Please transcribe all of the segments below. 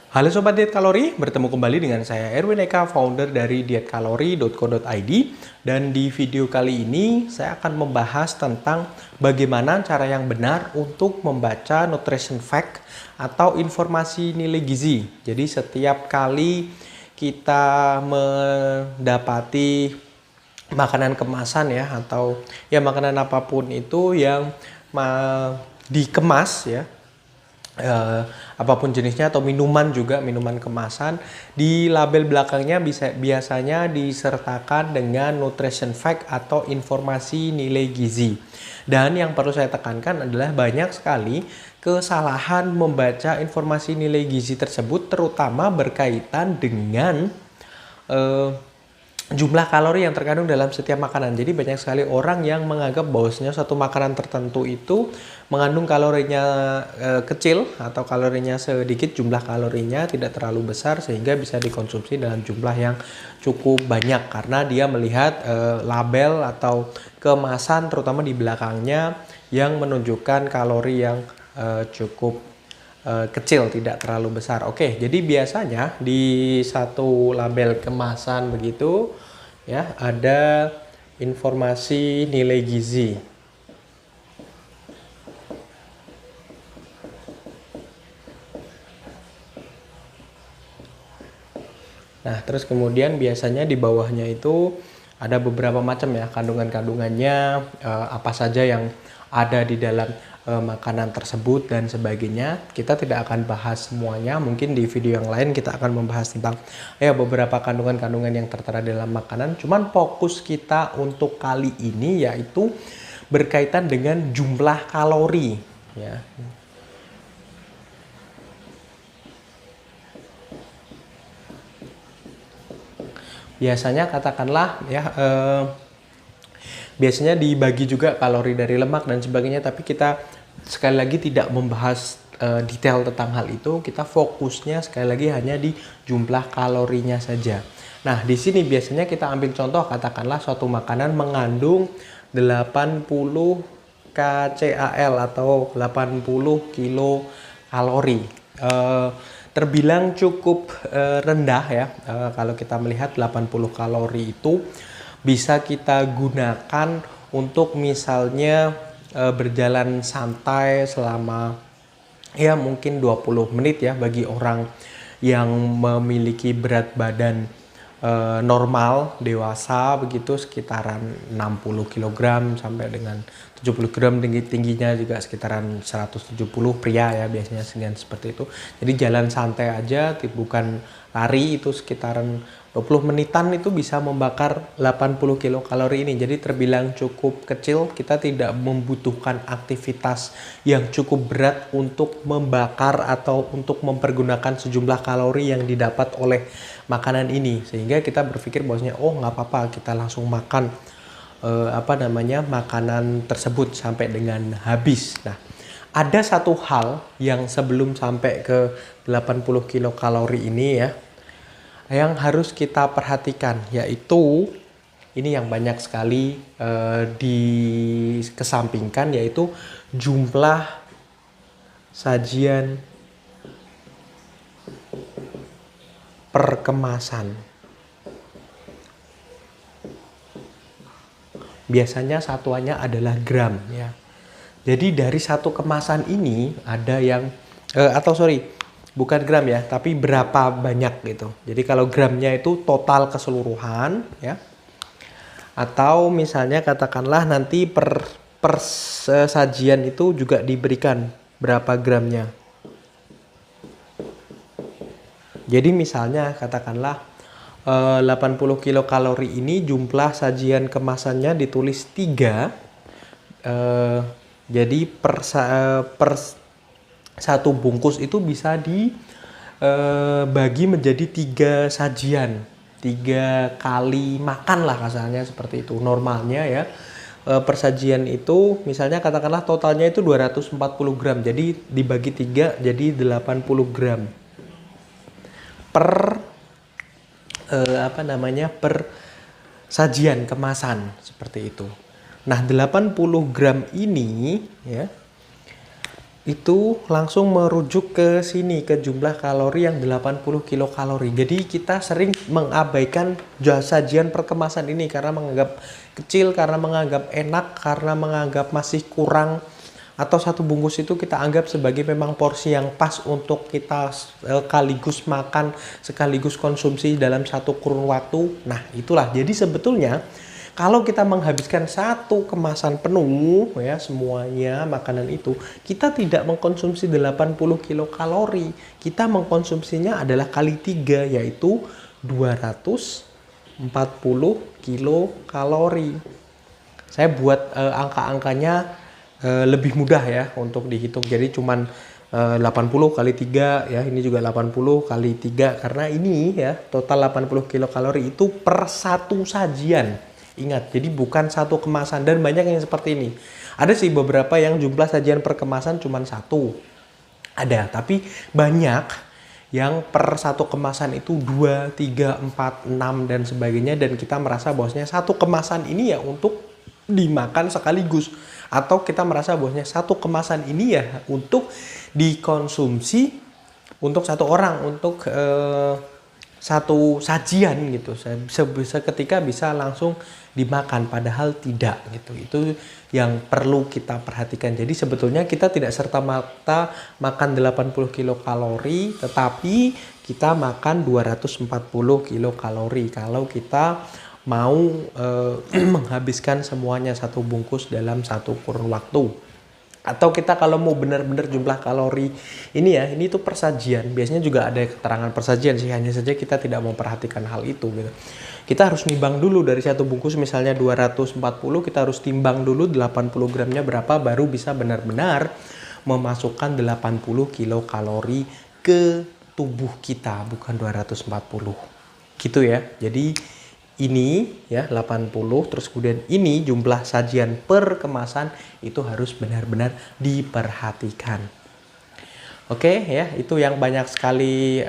Halo Sobat Diet Kalori, bertemu kembali dengan saya Erwin Eka, founder dari dietkalori.co.id. Dan di video kali ini saya akan membahas tentang bagaimana cara yang benar untuk membaca nutrition fact atau informasi nilai gizi. Jadi setiap kali kita mendapati makanan kemasan ya, atau ya makanan apapun itu yang dikemas ya, apapun jenisnya, atau minuman juga, minuman kemasan, di label belakangnya biasanya disertakan dengan nutrition fact atau informasi nilai gizi. Dan yang perlu saya tekankan adalah banyak sekali kesalahan membaca informasi nilai gizi tersebut, terutama berkaitan dengan jumlah kalori yang terkandung dalam setiap makanan. Jadi banyak sekali orang yang menganggap bahwasanya suatu makanan tertentu itu mengandung kalorinya kecil atau kalorinya sedikit, jumlah kalorinya tidak terlalu besar sehingga bisa dikonsumsi dalam jumlah yang cukup banyak, karena dia melihat label atau kemasan terutama di belakangnya yang menunjukkan kalori yang cukup kecil, tidak terlalu besar. Oke, jadi biasanya di satu label kemasan begitu ya ada informasi nilai gizi. Nah, terus kemudian biasanya di bawahnya itu ada beberapa macam ya kandungan-kandungannya, apa saja yang ada di dalam makanan tersebut dan sebagainya. Kita tidak akan bahas semuanya, mungkin di video yang lain kita akan membahas tentang beberapa kandungan-kandungan yang tertera dalam makanan. Cuman fokus kita untuk kali ini yaitu berkaitan dengan jumlah kalori ya. Biasanya katakanlah ya biasanya dibagi juga kalori dari lemak dan sebagainya, tapi kita sekali lagi tidak membahas detail tentang hal itu. Kita fokusnya sekali lagi hanya di jumlah kalorinya saja. Nah, di sini biasanya kita ambil contoh, katakanlah suatu makanan mengandung 80 kcal atau 80 kilokalori. Terbilang cukup rendah ya. Kalau kita melihat 80 kalori itu bisa kita gunakan untuk misalnya berjalan santai selama ya mungkin 20 menit ya, bagi orang yang memiliki berat badan normal dewasa begitu, sekitaran 60 kg sampai dengan 70 gram, tingginya juga sekitaran 170, pria ya biasanya sekian seperti itu. Jadi jalan santai aja, bukan lari, itu sekitaran 20 menitan itu bisa membakar 80 kilokalori ini. Jadi terbilang cukup kecil, kita tidak membutuhkan aktivitas yang cukup berat untuk membakar atau untuk mempergunakan sejumlah kalori yang didapat oleh makanan ini, sehingga kita berpikir bahwasanya oh nggak apa-apa kita langsung makan makanan tersebut sampai dengan habis. Nah, ada satu hal yang sebelum sampai ke 80 kilokalori ini ya, yang harus kita perhatikan, yaitu ini yang banyak sekali dikesampingkan, yaitu jumlah sajian per kemasan. Biasanya satuannya adalah gram ya. Jadi dari satu kemasan ini ada yang bukan gram ya, tapi berapa banyak gitu. Jadi kalau gramnya itu total keseluruhan ya. Atau misalnya katakanlah nanti per sajian itu juga diberikan berapa gramnya. Jadi misalnya katakanlah 80 kilokalori ini jumlah sajian kemasannya ditulis 3. Jadi per satu bungkus itu bisa dibagi menjadi 3 sajian, 3 kali makan lah kasarnya seperti itu. Normalnya ya persajian itu misalnya katakanlah totalnya itu 240 gram, jadi dibagi 3 jadi 80 gram per per sajian kemasan seperti itu. Nah, 80 gram ini ya itu langsung merujuk ke sini, ke jumlah kalori yang 80 kilokalori. Jadi kita sering mengabaikan sajian perkemasan ini karena menganggap kecil, karena menganggap enak, karena menganggap masih kurang, atau satu bungkus itu kita anggap sebagai memang porsi yang pas untuk kita sekaligus makan, sekaligus konsumsi dalam satu kurun waktu. Nah itulah, jadi sebetulnya kalau kita menghabiskan satu kemasan penuh ya semuanya makanan itu, kita tidak mengkonsumsi 80 kilokalori. Kita mengkonsumsinya adalah kali 3, yaitu 240 kilokalori. Saya buat angka-angkanya lebih mudah ya untuk dihitung. Jadi cuman 80 kali 3 ya, ini juga 80 kali 3 karena ini ya total 80 kilokalori itu per satu sajian. Ingat, jadi bukan satu kemasan, dan banyak yang seperti ini. Ada sih beberapa yang jumlah sajian per kemasan cuma 1. Ada, tapi banyak yang per satu kemasan itu 2, 3, 4, 6 dan sebagainya, dan kita merasa bahwasanya satu kemasan ini ya untuk dimakan sekaligus, atau kita merasa bahwasanya satu kemasan ini ya untuk dikonsumsi untuk satu orang, untuk satu sajian gitu, seketika bisa langsung dimakan, padahal tidak gitu. Itu yang perlu kita perhatikan. Jadi sebetulnya kita tidak serta-merta makan 80 kilokalori, tetapi kita makan 240 kilokalori kalau kita mau menghabiskan semuanya satu bungkus dalam satu kurun waktu. Atau kita kalau mau benar-benar jumlah kalori ini ya, ini tuh persajian. Biasanya juga ada keterangan persajian sih, hanya saja kita tidak memperhatikan hal itu gitu. Kita harus nimbang dulu dari satu bungkus misalnya 240, kita harus timbang dulu 80 gramnya berapa, baru bisa benar-benar memasukkan 80 kilokalori ke tubuh kita, bukan 240. Gitu ya. Jadi ini ya 80, terus kemudian ini jumlah sajian per kemasan itu harus benar-benar diperhatikan. Oke ya, itu yang banyak sekali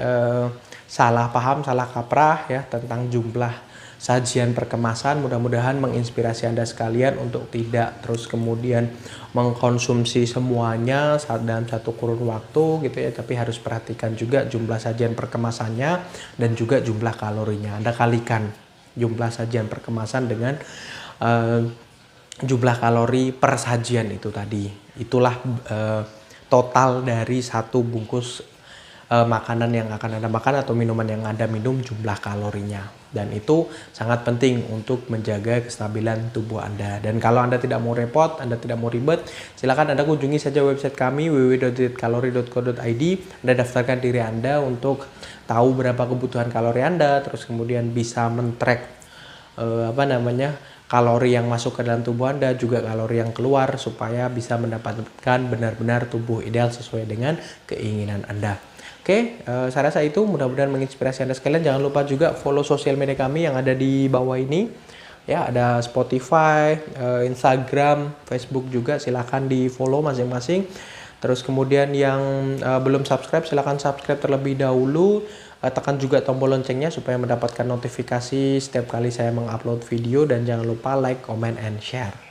salah paham, salah kaprah ya tentang jumlah sajian per kemasan. Mudah-mudahan menginspirasi Anda sekalian untuk tidak terus kemudian mengkonsumsi semuanya dalam satu kurun waktu gitu ya, tapi harus perhatikan juga jumlah sajian per kemasannya dan juga jumlah kalorinya. Anda kalikan jumlah sajian per kemasan dengan jumlah kalori per sajian itu tadi. Itulah total dari satu bungkus makanan yang akan Anda makan atau minuman yang Anda minum, jumlah kalorinya. Dan itu sangat penting untuk menjaga kestabilan tubuh Anda. Dan kalau Anda tidak mau repot, Anda tidak mau ribet, silakan Anda kunjungi saja website kami www.dietkalori.co.id. Anda daftarkan diri Anda untuk tahu berapa kebutuhan kalori Anda, terus kemudian bisa men-track kalori yang masuk ke dalam tubuh Anda, juga kalori yang keluar, supaya bisa mendapatkan benar-benar tubuh ideal sesuai dengan keinginan Anda. Oke, saya rasa itu mudah-mudahan menginspirasi Anda sekalian. Jangan lupa juga follow sosial media kami yang ada di bawah ini. Ya, ada Spotify, Instagram, Facebook juga, silahkan di follow masing-masing. Terus kemudian yang belum subscribe, silahkan subscribe terlebih dahulu. Tekan juga tombol loncengnya supaya mendapatkan notifikasi setiap kali saya mengupload video. Dan jangan lupa like, comment, and share.